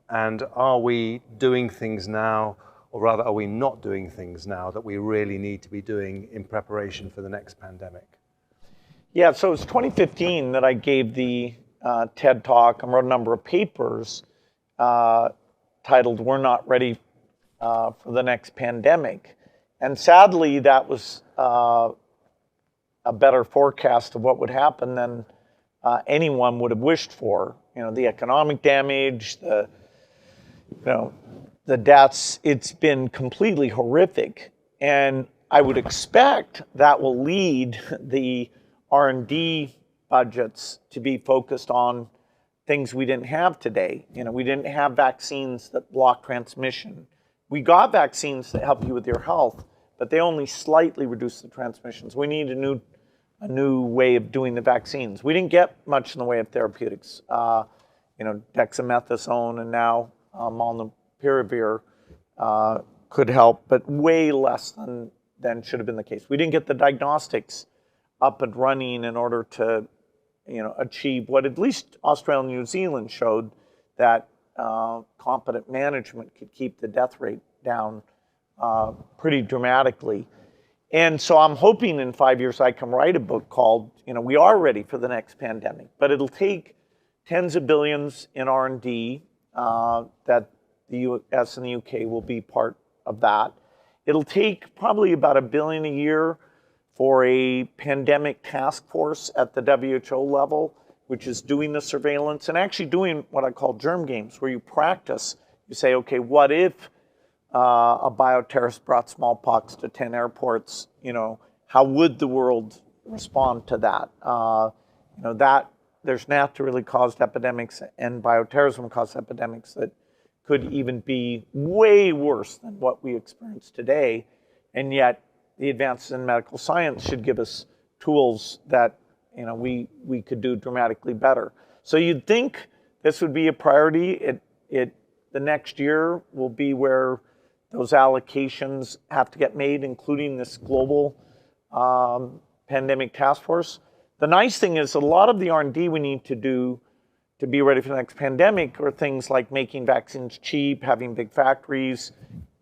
And are we doing things now, or rather are we not doing things now that we really need to be doing in preparation for the next pandemic? Yeah, so it's 2015 that I gave the TED Talk and wrote a number of papers titled "We're Not Ready for the Next Pandemic." And sadly, that was a better forecast of what would happen than anyone would have wished for. You know, the economic damage, the deaths, it's been completely horrific. And I would expect that will lead the R&D budgets to be focused on things we didn't have today. You know, we didn't have vaccines that block transmission. We got vaccines that help you with your health, but they only slightly reduce the transmissions. We need a new way of doing the vaccines. We didn't get much in the way of therapeutics. Dexamethasone and now molnupiravir could help, but way less than should have been the case. We didn't get the diagnostics up and running in order to, achieve what at least Australia and New Zealand showed, that competent management could keep the death rate down pretty dramatically. And so I'm hoping in 5 years I can write a book called, We Are Ready for the Next Pandemic. But it'll take tens of billions in R&D that the US and the UK will be part of that. It'll take probably about $1 billion a year for a pandemic task force at the WHO level, which is doing the surveillance and actually doing what I call germ games, where you practice. You say, okay, what if a bioterrorist brought smallpox to 10 airports? How would the world respond to that? There's naturally caused epidemics and bioterrorism caused epidemics that could even be way worse than what we experience today. And yet the advances in medical science should give us tools that we could do dramatically better. So you'd think this would be a priority. The next year will be where those allocations have to get made, including this global pandemic task force. The nice thing is a lot of the R&D we need to do to be ready for the next pandemic are things like making vaccines cheap, having big factories,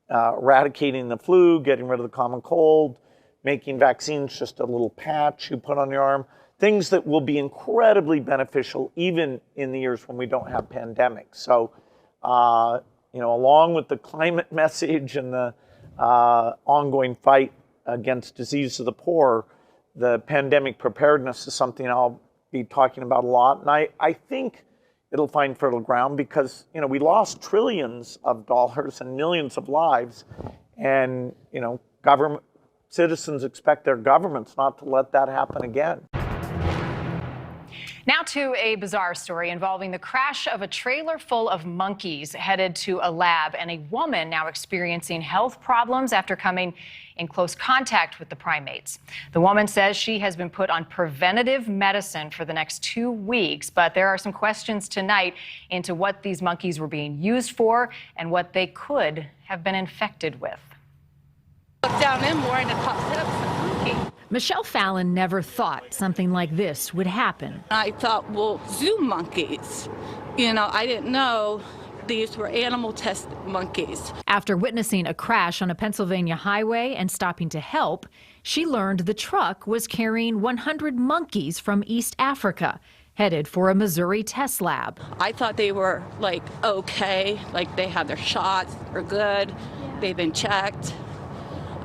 eradicating the flu, getting rid of the common cold, making vaccines just a little patch you put on your arm, things that will be incredibly beneficial even in the years when we don't have pandemics. So, along with the climate message and the ongoing fight against disease of the poor, the pandemic preparedness is something I'll be talking about a lot. And I think it'll find fertile ground because, we lost trillions of dollars and millions of lives. And, citizens expect their governments not to let that happen again. Now to a bizarre story involving the crash of a trailer full of monkeys headed to a lab and a woman now experiencing health problems after coming in close contact with the primates. The woman says she has been put on preventative medicine for the next 2 weeks, but there are some questions tonight into what these monkeys were being used for and what they could have been infected with. Look down in more and it pops up some monkey. Michelle Fallon never thought something like this would happen. I thought, well, zoo monkeys. I didn't know these were animal test monkeys. After witnessing a crash on a Pennsylvania highway and stopping to help, she learned the truck was carrying 100 monkeys from East Africa, headed for a Missouri test lab. I thought they were okay, they had their shots, they're good, they've been checked.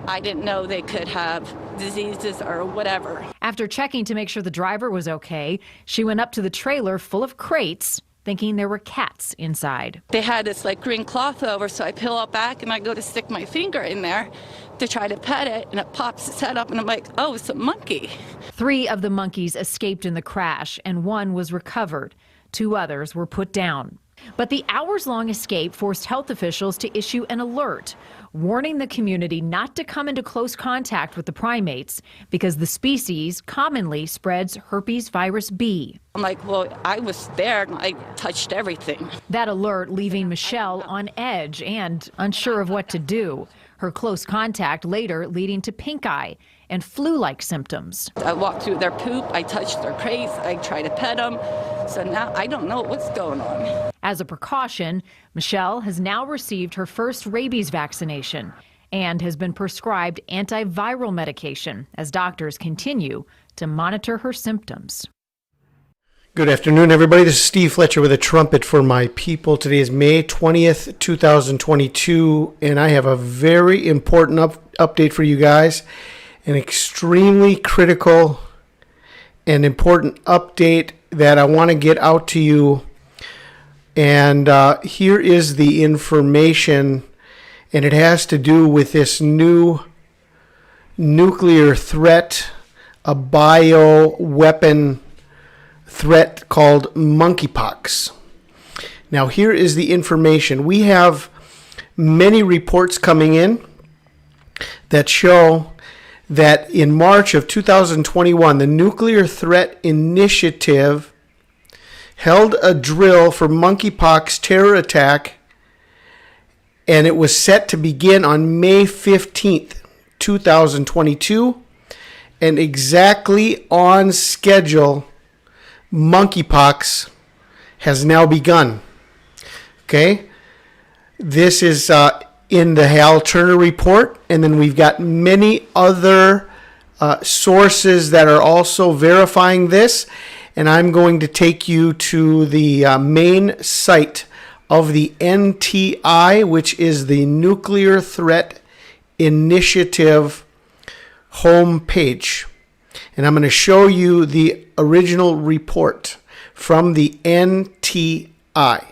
I didn't know they could have diseases or whatever. After checking to make sure the driver was okay, she went up to the trailer full of crates, thinking there were cats inside. They had this green cloth over, so I peel it back and I go to stick my finger in there to try to pet it, and it pops its head up and I'm like, oh, it's a monkey. 3 of the monkeys escaped in the crash and 1 was recovered. 2 others were put down. But the hours-long escape forced health officials to issue an alert, warning the community not to come into close contact with the primates because the species commonly spreads herpes virus B. I'm like, well, I was there and I touched everything. That alert leaving Michelle on edge and unsure of what to do. Her close contact later leading to pink eye and flu-like symptoms. I walked through their poop, I touched their crates, I tried to pet them. So now I don't know what's going on. As a precaution, Michelle has now received her first rabies vaccination and has been prescribed antiviral medication as doctors continue to monitor her symptoms. Good afternoon, everybody. This is Steve Fletcher with a trumpet for my people. Today is May 20th, 2022, and I have a very important update for you guys. An extremely critical and important update that I want to get out to you. And here is the information, and it has to do with this new nuclear threat, a bioweapon threat called monkeypox. Now, here is the information. We have many reports coming in that show that in March of 2021, the Nuclear Threat Initiative held a drill for monkeypox terror attack, and it was set to begin on May 15th, 2022, and exactly on schedule, monkeypox has now begun. Okay, this is in the Hal Turner report, and then we've got many other sources that are also verifying this, and I'm going to take you to the main site of the NTI, which is the Nuclear Threat Initiative homepage. And I'm going to show you the original report from the NTI.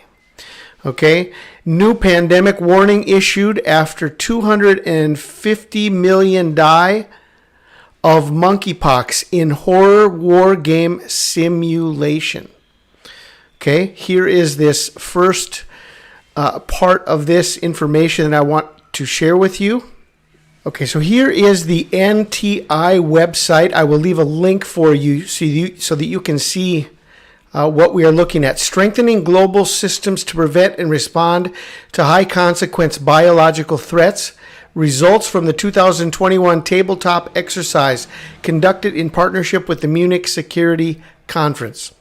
Okay, new pandemic warning issued after 250 million die of monkeypox in horror war game simulation. Okay, here is this first part of this information that I want to share with you. Okay, so here is the NTI website. I will leave a link for you so that you can see what we are looking at. Strengthening global systems to prevent and respond to high consequence biological threats. Results from the 2021 tabletop exercise conducted in partnership with the Munich Security Conference.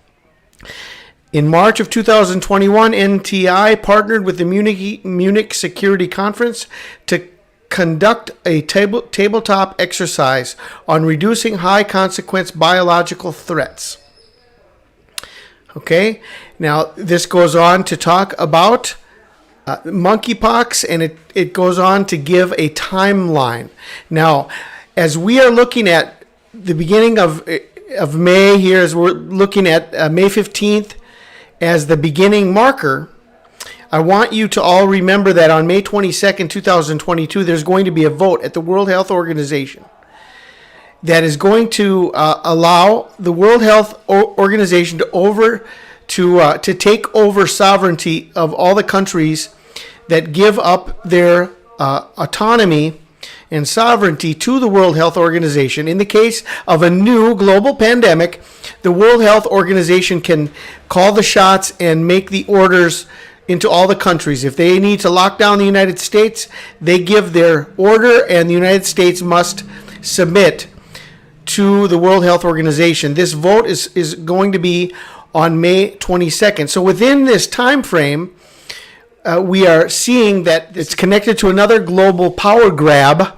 In March of 2021, NTI partnered with the Munich Security Conference to conduct a tabletop exercise on reducing high consequence biological threats. Okay, now this goes on to talk about monkeypox, and it goes on to give a timeline. Now, as we are looking at the beginning of May here, as we're looking at May 15th as the beginning marker, I want you to all remember that on May 22nd, 2022, there's going to be a vote at the World Health Organization that is going to allow the World Health Organization to take over sovereignty of all the countries that give up their autonomy and sovereignty to the World Health Organization. In the case of a new global pandemic, the World Health Organization can call the shots and make the orders into all the countries. If they need to lock down the United States, they give their order, and the United States must submit to the World Health Organization. This vote is going to be on May 22nd. So within this time frame, we are seeing that it's connected to another global power grab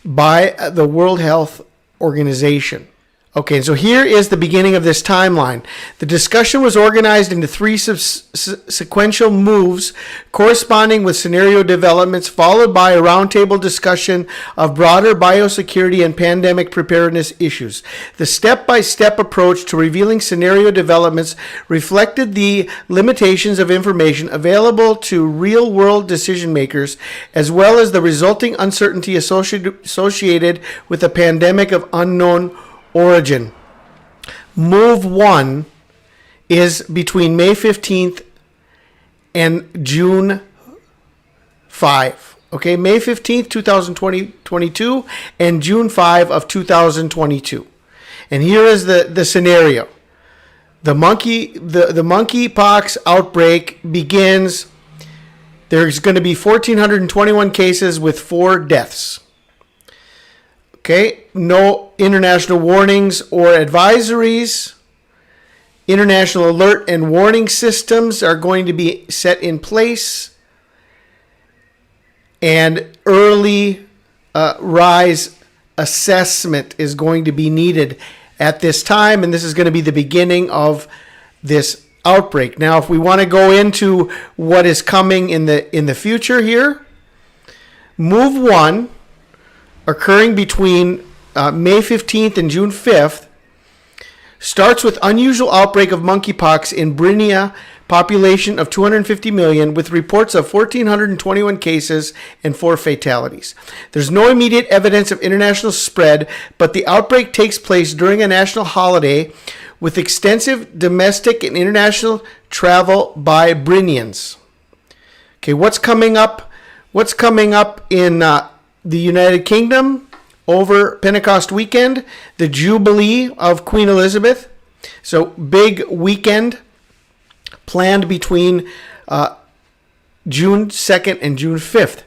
by the World Health Organization. Okay, so here is the beginning of this timeline. The discussion was organized into three sequential moves corresponding with scenario developments, followed by a roundtable discussion of broader biosecurity and pandemic preparedness issues. The step-by-step approach to revealing scenario developments reflected the limitations of information available to real-world decision makers, as well as the resulting uncertainty associated with a pandemic of unknown origin. Move 1 is between May 15th and June 5. Okay, May 15th, 2022 and June 5 of 2022. And here is the scenario. The monkeypox outbreak begins. There's going to be 1,421 cases with 4 deaths. Okay, no international warnings or advisories. International alert and warning systems are going to be set in place. And early rise assessment is going to be needed at this time. And this is going to be the beginning of this outbreak. Now, if we want to go into what is coming in the future here, move 1, occurring between May 15th and June 5th, starts with unusual outbreak of monkeypox in Brynia, population of 250 million, with reports of 1,421 cases and 4 fatalities. There's no immediate evidence of international spread, but the outbreak takes place during a national holiday with extensive domestic and international travel by Brynians. Okay, what's coming up? What's coming up in the United Kingdom over Pentecost weekend? The Jubilee of Queen Elizabeth. So big weekend planned between June 2nd and June 5th.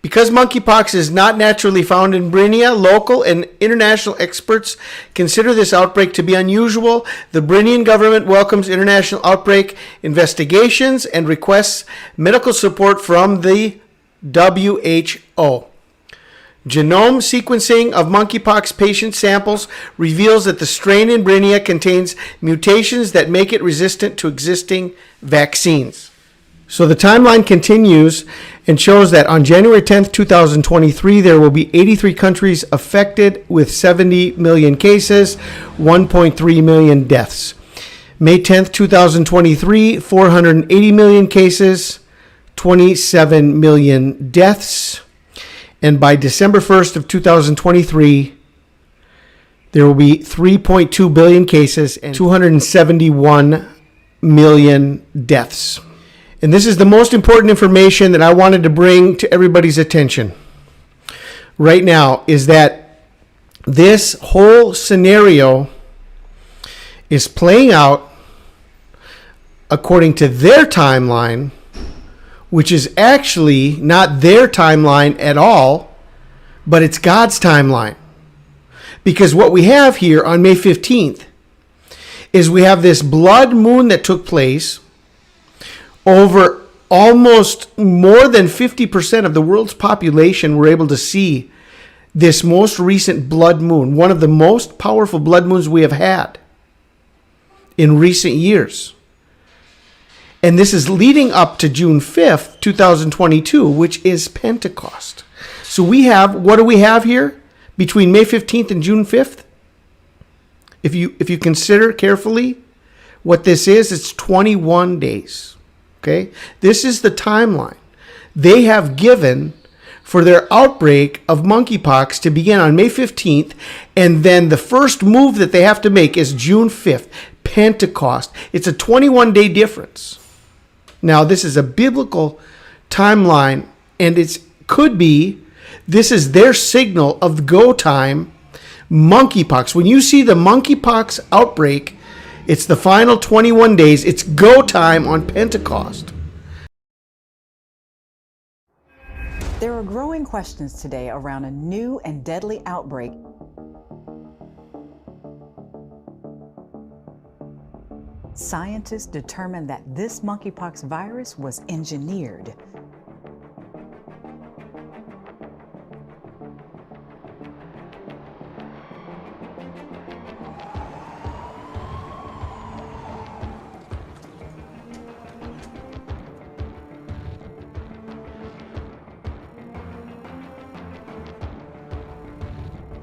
Because monkeypox is not naturally found in Brynia, local and international experts consider this outbreak to be unusual. The Brynian government welcomes international outbreak investigations and requests medical support from the WHO. Genome sequencing of monkeypox patient samples reveals that the strain in Brynia contains mutations that make it resistant to existing vaccines. So the timeline continues and shows that on January 10th, 2023, there will be 83 countries affected with 70 million cases, 1.3 million deaths. May 10th, 2023, 480 million cases, 27 million deaths. And by December 1st of 2023, there will be 3.2 billion cases and 271 million deaths. And this is the most important information that I wanted to bring to everybody's attention right now, is that this whole scenario is playing out according to their timeline, which is actually not their timeline at all, but it's God's timeline. Because what we have here on May 15th is we have this blood moon that took place over almost more than 50% of the world's population were able to see this most recent blood moon, one of the most powerful blood moons we have had in recent years. And this is leading up to June 5th, 2022, which is Pentecost. So we have, what do we have here between May 15th and June 5th? If you consider carefully what this is, it's 21 days. Okay? This is the timeline they have given for their outbreak of monkeypox to begin on May 15th, and then the first move that they have to make is June 5th, Pentecost. It's a 21-day difference. Now, this is a biblical timeline, and this is their signal of go time, monkeypox. When you see the monkeypox outbreak, it's the final 21 days. It's go time on Pentecost. There are growing questions today around a new and deadly outbreak. Scientists determined that this monkeypox virus was engineered.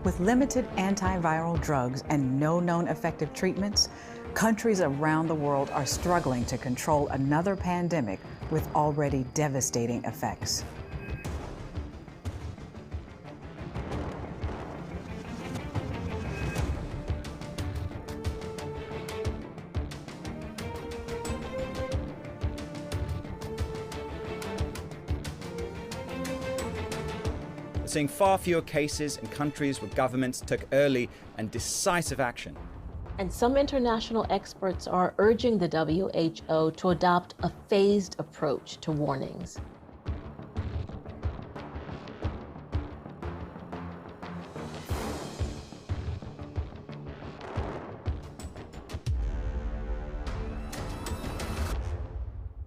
With limited antiviral drugs and no known effective treatments, countries around the world are struggling to control another pandemic with already devastating effects. Seeing far fewer cases in countries where governments took early and decisive action. And some international experts are urging the WHO to adopt a phased approach to warnings.